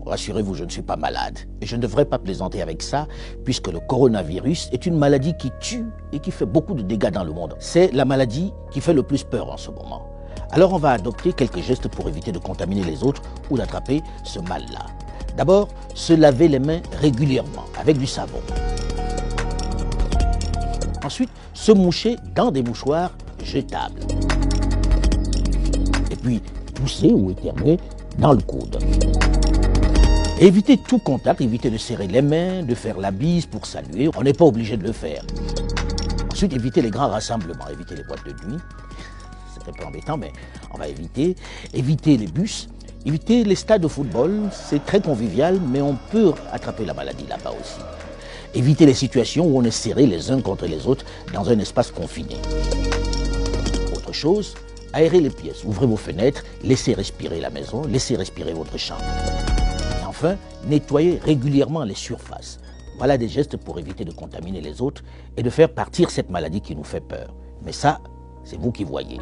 rassurez-vous, je ne suis pas malade. Et je ne devrais pas plaisanter avec ça, puisque le coronavirus est une maladie qui tue et qui fait beaucoup de dégâts dans le monde. C'est la maladie qui fait le plus peur en ce moment. Alors on va adopter quelques gestes pour éviter de contaminer les autres ou d'attraper ce mal-là. D'abord, se laver les mains régulièrement avec du savon. Ensuite, se moucher dans des mouchoirs jetables. Et puis, tousser ou éternuer dans le coude. Évitez tout contact, évitez de serrer les mains, de faire la bise pour saluer. On n'est pas obligé de le faire. Ensuite, évitez les grands rassemblements, évitez les boîtes de nuit. C'est un peu embêtant, mais on va éviter. Évitez les bus, évitez les stades de football. C'est très convivial, mais on peut attraper la maladie là-bas aussi. Évitez les situations où on est serré les uns contre les autres dans un espace confiné. Autre chose, aérez les pièces, ouvrez vos fenêtres, laissez respirer la maison, laissez respirer votre chambre. Et enfin, nettoyez régulièrement les surfaces. Voilà des gestes pour éviter de contaminer les autres et de faire partir cette maladie qui nous fait peur. Mais ça, c'est vous qui voyez.